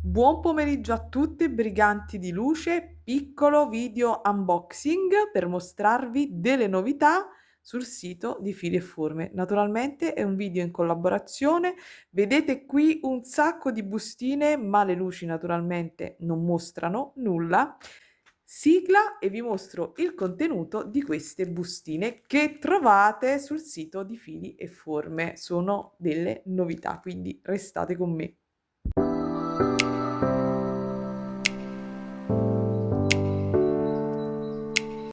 Buon pomeriggio a tutte briganti di luce, piccolo video unboxing per mostrarvi delle novità sul sito di Fili e Forme. Naturalmente è un video in collaborazione, vedete qui un sacco di bustine, ma le luci naturalmente non mostrano nulla. Sigla e vi mostro il contenuto di queste bustine che trovate sul sito di Fili e Forme. Sono delle novità, quindi restate con me.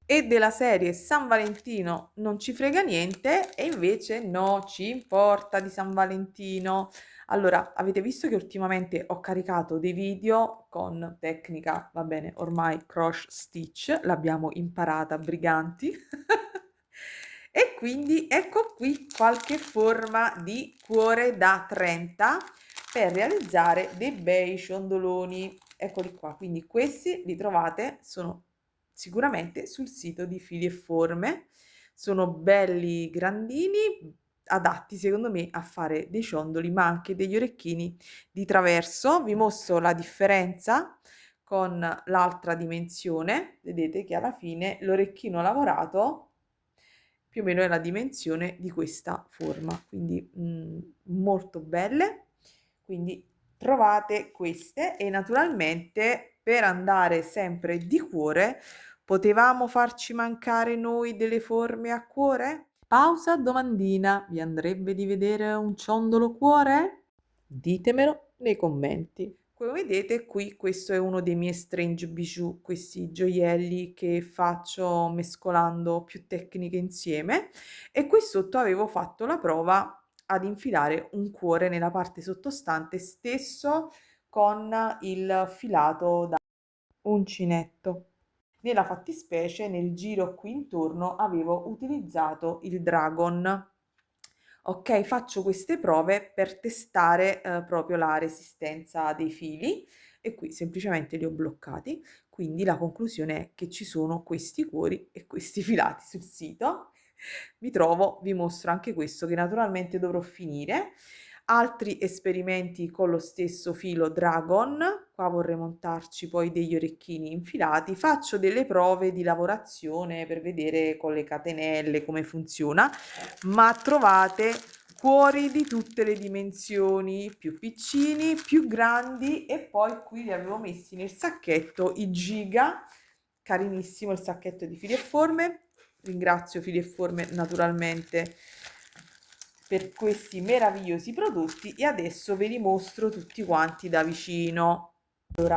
E della serie San Valentino non ci frega niente e invece no, ci importa di San Valentino. Allora, avete visto che ultimamente ho caricato dei video con tecnica, va bene, ormai cross stitch, l'abbiamo imparata briganti. E quindi ecco qui qualche forma di cuore da 30 per realizzare dei bei ciondoloni. Eccoli qua, quindi questi li trovate, sono sicuramente sul sito di Fili e Forme, sono belli grandini, adatti secondo me a fare dei ciondoli, ma anche degli orecchini di traverso. Vi mostro la differenza con l'altra dimensione, vedete che alla fine l'orecchino lavorato più o meno è la dimensione di questa forma, quindi molto belle. Quindi trovate queste e naturalmente per andare sempre di cuore potevamo farci mancare noi delle forme a cuore? Pausa domandina, vi andrebbe di vedere un ciondolo cuore? Ditemelo nei commenti. Come vedete qui questo è uno dei miei strange bijou, questi gioielli che faccio mescolando più tecniche insieme, e qui sotto avevo fatto la prova ad infilare un cuore nella parte sottostante stesso con il filato da uncinetto. Nella fattispecie, nel giro qui intorno avevo utilizzato il Dragon. Ok, faccio queste prove per testare proprio la resistenza dei fili e qui semplicemente li ho bloccati. Quindi la conclusione è che ci sono questi cuori e questi filati sul sito. Vi trovo, vi mostro anche questo che naturalmente dovrò finire. Altri esperimenti con lo stesso filo Dragon, qua vorrei montarci poi degli orecchini infilati, faccio delle prove di lavorazione per vedere con le catenelle come funziona, ma trovate cuori di tutte le dimensioni, più piccini, più grandi, e poi qui li avevo messi nel sacchetto i giga, carinissimo il sacchetto di Fili e Forme. Ringrazio Fili e Forme naturalmente per questi meravigliosi prodotti e adesso ve li mostro tutti quanti da vicino. Allora,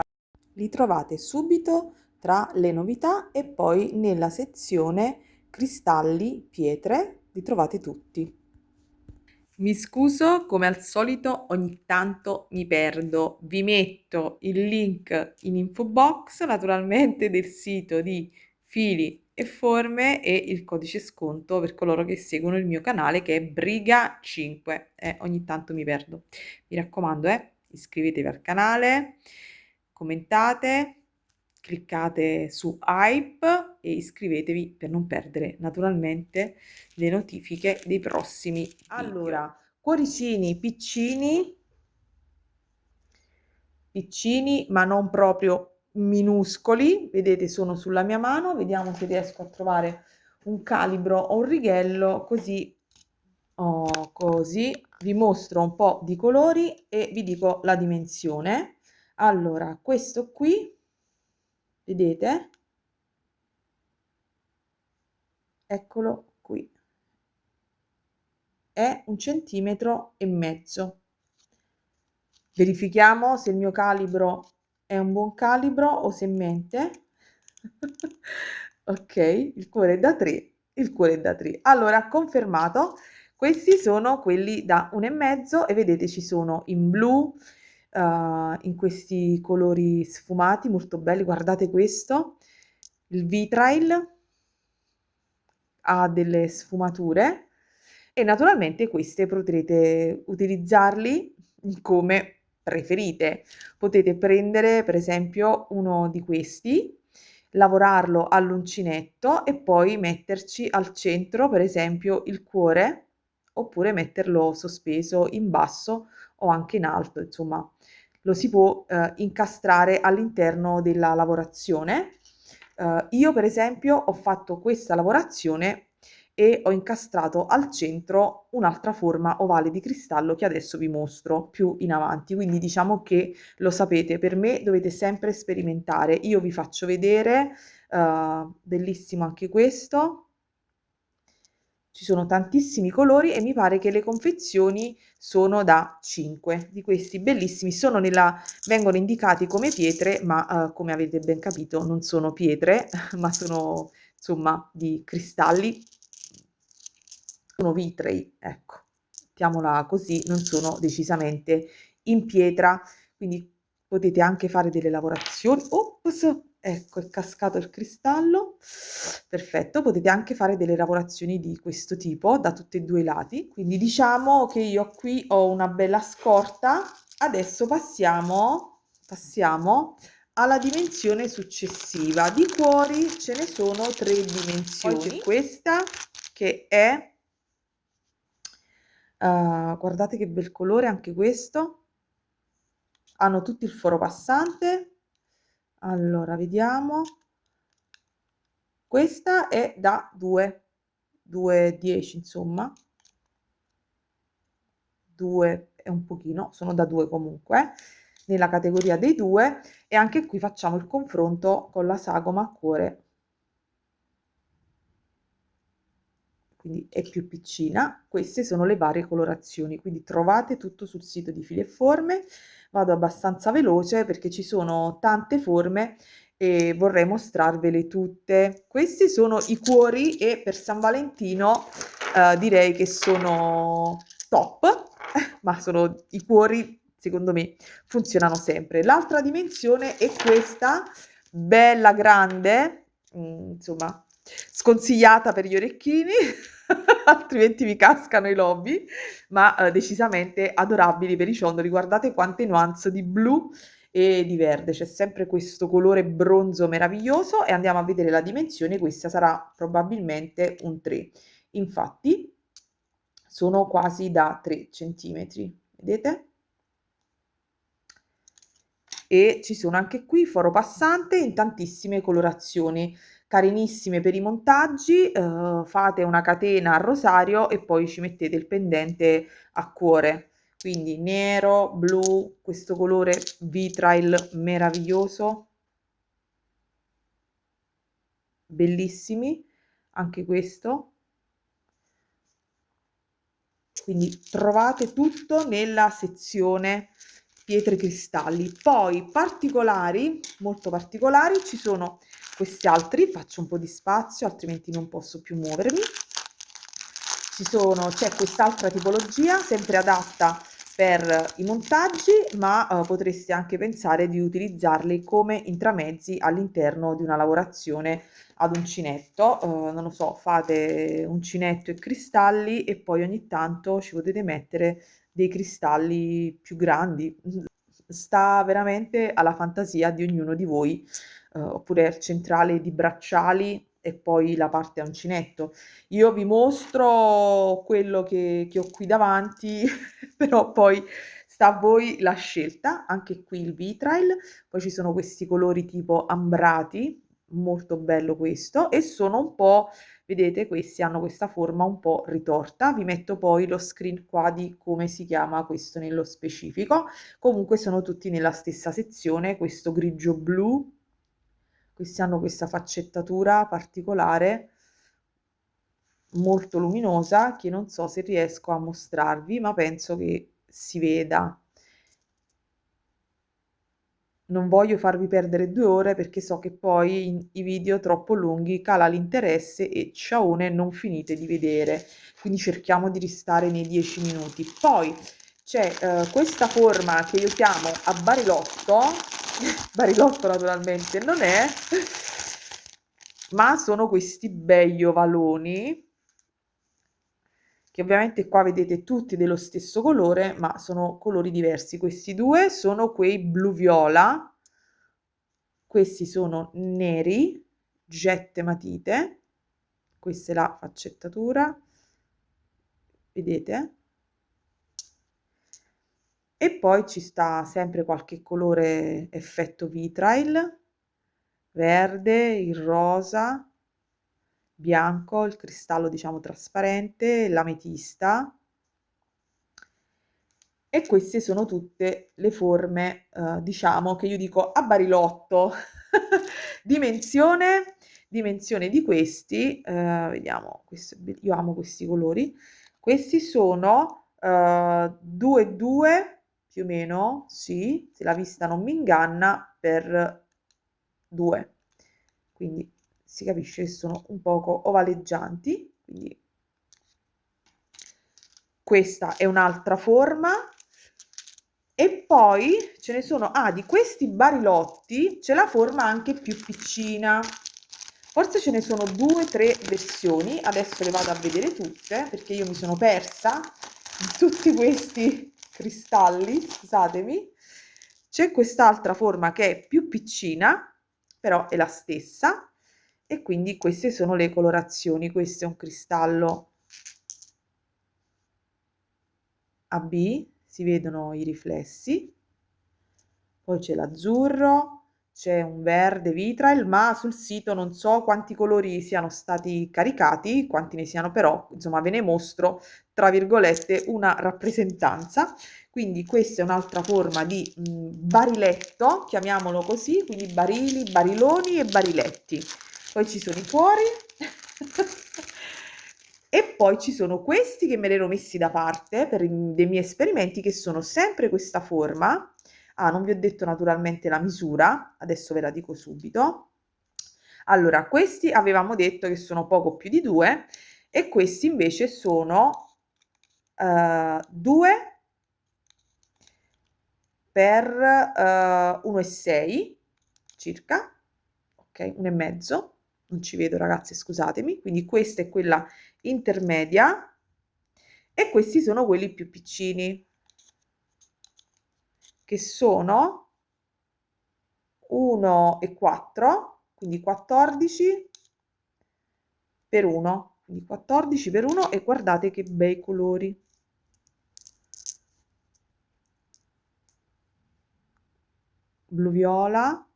li trovate subito tra le novità e poi nella sezione cristalli, pietre, li trovate tutti. Mi scuso, come al solito ogni tanto mi perdo. Vi metto il link in info box, naturalmente del sito di Fili e Forme e il codice sconto per coloro che seguono il mio canale che è Briga5. Ogni tanto mi perdo. Mi raccomando, iscrivetevi al canale, commentate, cliccate su Hype e iscrivetevi per non perdere naturalmente le notifiche dei prossimi video. Allora, cuoricini piccini, ma non proprio minuscoli, vedete sono sulla mia mano, vediamo se riesco a trovare un calibro o un righello, così, così vi mostro un po' di colori e vi dico la dimensione. Allora, questo qui, vedete? Eccolo qui. È 1,5 cm. Verifichiamo se il mio calibro è un buon calibro o se mente. Ok, il cuore è da 3, il cuore è da 3. Allora, confermato, questi sono quelli da 1,5 e vedete ci sono in blu, in questi colori sfumati molto belli, guardate questo, il vitrail ha delle sfumature e naturalmente queste potrete utilizzarli come preferite. Potete prendere per esempio uno di questi, lavorarlo all'uncinetto e poi metterci al centro per esempio il cuore, oppure metterlo sospeso in basso o anche in alto, insomma lo si può incastrare all'interno della lavorazione. Io per esempio ho fatto questa lavorazione e ho incastrato al centro un'altra forma ovale di cristallo che adesso vi mostro più in avanti, quindi diciamo che lo sapete, per me dovete sempre sperimentare. Io vi faccio vedere, bellissimo anche questo. Ci sono tantissimi colori e mi pare che le confezioni sono da 5 di questi bellissimi, vengono indicati come pietre, ma come avete ben capito non sono pietre, ma sono insomma di cristalli, sono vitrei, ecco, mettiamola così, non sono decisamente in pietra, quindi potete anche fare delle lavorazioni. Ops, ecco, è cascato il cristallo. Perfetto, potete anche fare delle lavorazioni di questo tipo da tutti e due i lati. Quindi diciamo che io qui ho una bella scorta. Adesso passiamo alla dimensione successiva. Di cuori ce ne sono 3 dimensioni. Poi c'è questa che è guardate che bel colore anche questo. Hanno tutti il foro passante. Allora, vediamo. Questa è da 2,10 insomma. 2 è un pochino, sono da 2 comunque, nella categoria dei 2, e anche qui facciamo il confronto con la sagoma a cuore. Quindi è più piccina. Queste sono le varie colorazioni, quindi trovate tutto sul sito di Fili e Forme. Vado abbastanza veloce perché ci sono tante forme e vorrei mostrarvele tutte. Questi sono i cuori e per San Valentino direi che sono top, ma sono i cuori, secondo me, funzionano sempre. L'altra dimensione è questa, bella grande, insomma, sconsigliata per gli orecchini, altrimenti vi cascano i lobi, ma decisamente adorabili per i ciondoli. Guardate quante nuance di blu e di verde, c'è sempre questo colore bronzo meraviglioso e andiamo a vedere la dimensione, questa sarà probabilmente un 3. Infatti sono quasi da 3 centimetri, vedete? E ci sono anche qui foro passante in tantissime colorazioni, carinissime per i montaggi. Fate una catena a rosario e poi ci mettete il pendente a cuore, quindi nero, blu, questo colore vitrail meraviglioso, bellissimi anche questo. Quindi trovate tutto nella sezione pietre cristalli. Poi particolari, molto particolari, ci sono questi altri, faccio un po' di spazio altrimenti non posso più muovermi. C'è quest'altra tipologia sempre adatta per i montaggi, ma potreste anche pensare di utilizzarli come intramezzi all'interno di una lavorazione ad uncinetto. Non lo so, fate uncinetto e cristalli e poi ogni tanto ci potete mettere dei cristalli più grandi. Sta veramente alla fantasia di ognuno di voi, oppure il centrale di bracciali e poi la parte a uncinetto. Io vi mostro quello che ho qui davanti, però poi sta a voi la scelta. Anche qui il vitrail, poi ci sono questi colori tipo ambrati, molto bello questo, e sono un po', vedete, questi hanno questa forma un po' ritorta. Vi metto poi lo screen qua di come si chiama questo nello specifico. Comunque sono tutti nella stessa sezione, questo grigio blu, questi hanno questa faccettatura particolare molto luminosa che non so se riesco a mostrarvi, ma penso che si veda. Non voglio farvi perdere 2 ore perché so che poi i video troppo lunghi cala l'interesse e ciaone non finite di vedere, quindi cerchiamo di restare nei 10 minuti. Poi c'è questa forma che io chiamo a barilotto, barilotto naturalmente non è, ma sono questi begli ovaloni che ovviamente qua vedete tutti dello stesso colore, ma sono colori diversi. Questi due sono quei blu viola, questi sono neri, gette matite, questa è la faccettatura, vedete? E poi ci sta sempre qualche colore effetto vitrail, verde, il rosa, bianco, il cristallo diciamo trasparente, l'ametista. E queste sono tutte le forme, diciamo che io dico a barilotto. Dimensione dimensione di questi, vediamo, questo è be io amo questi colori. Questi sono, 2 e 2 più o meno, sì, se la vista non mi inganna, per 2. Quindi si capisce che sono un poco ovaleggianti, quindi questa è un'altra forma. E poi ce ne sono, di questi barilotti c'è la forma anche più piccina. Forse ce ne sono 2, 3 versioni, adesso le vado a vedere tutte perché io mi sono persa in tutti questi cristalli, scusatemi. C'è quest'altra forma che è più piccina, però è la stessa, e quindi queste sono le colorazioni. Questo è un cristallo AB, si vedono i riflessi, poi c'è l'azzurro, c'è un verde vitrail, ma sul sito non so quanti colori siano stati caricati, quanti ne siano, però insomma ve ne mostro tra virgolette una rappresentanza. Quindi questa è un'altra forma di bariletto, chiamiamolo così, quindi barili, bariloni e bariletti. Poi ci sono i cuori. E poi ci sono questi che me li ero messi da parte per dei miei esperimenti, che sono sempre questa forma. Non vi ho detto naturalmente la misura, adesso ve la dico subito. Allora, questi avevamo detto che sono poco più di 2 e questi invece sono 2 per 1,6 circa, ok, 1,5. Non ci vedo ragazzi, scusatemi. Quindi questa è quella intermedia e questi sono quelli più piccini, che sono 1,4, quindi 14 per 1, quindi 14 per 1, e guardate che bei colori. Blu viola,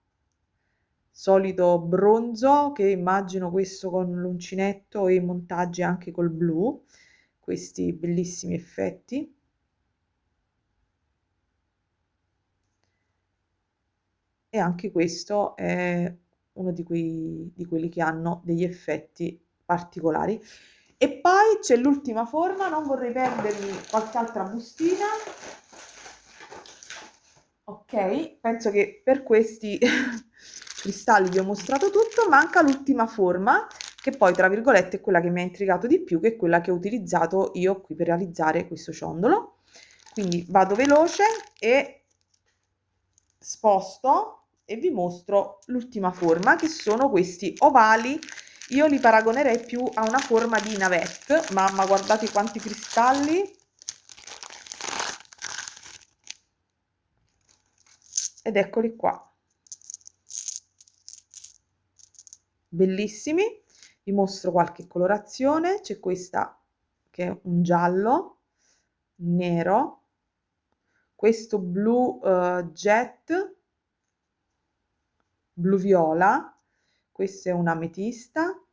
solito bronzo, che immagino questo con l'uncinetto e i montaggi anche col blu, questi bellissimi effetti. E anche questo è uno di quelli che hanno degli effetti particolari. E poi c'è l'ultima forma, non vorrei perdermi qualche altra bustina. Ok, penso che per questi cristalli vi ho mostrato tutto, manca l'ultima forma, che poi tra virgolette è quella che mi ha intrigato di più, che è quella che ho utilizzato io qui per realizzare questo ciondolo. Quindi vado veloce e sposto e vi mostro l'ultima forma, che sono questi ovali. Io li paragonerei più a una forma di navette. Mamma, guardate quanti cristalli! Ed eccoli qua, bellissimi. Vi mostro qualche colorazione. C'è questa che è un giallo nero, questo blu jet, blu viola, questo è un ametista,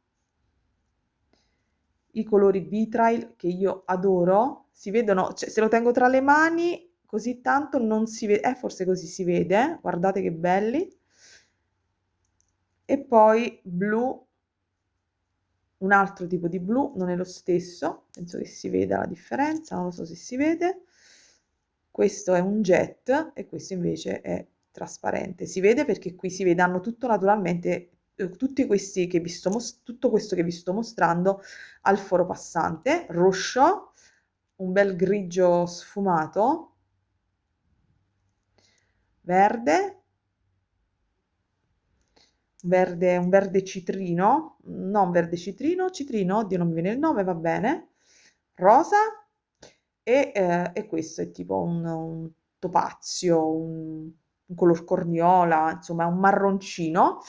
i colori vitrail che io adoro, si vedono, cioè, se lo tengo tra le mani così tanto non si vede, forse così si vede, guardate che belli. E poi blu, un altro tipo di blu, non è lo stesso, penso che si veda la differenza, non lo so se si vede. Questo è un jet e questo invece è trasparente. Si vede perché qui si vede, hanno tutto naturalmente, tutti questi che vi sto tutto questo che vi sto mostrando al foro passante, rosso, un bel grigio sfumato, verde, un verde citrino, non verde citrino, citrino, oddio non mi viene il nome, va bene, rosa, e questo è tipo un topazio, un color corniola, insomma è un marroncino.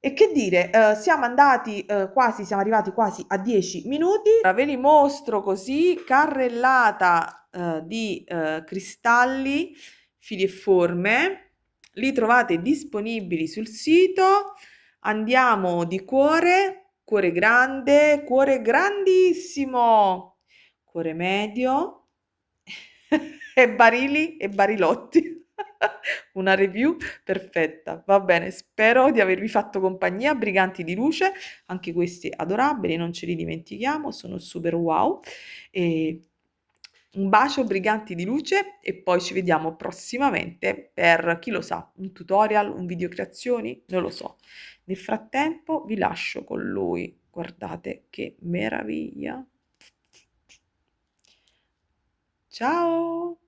E che dire, siamo andati quasi, siamo arrivati quasi a 10 minuti. Ora ve li mostro così, carrellata di cristalli fili e forme, li trovate disponibili sul sito. Andiamo di cuore grande, cuore grandissimo, cuore medio e barili e barilotti. Una review perfetta, va bene, spero di avervi fatto compagnia, briganti di luce, anche questi adorabili, non ce li dimentichiamo, sono super wow. E un bacio, briganti di luce, e poi ci vediamo prossimamente per, chi lo sa, un tutorial, un video creazioni, non lo so. Nel frattempo vi lascio con lui, guardate che meraviglia. Ciao!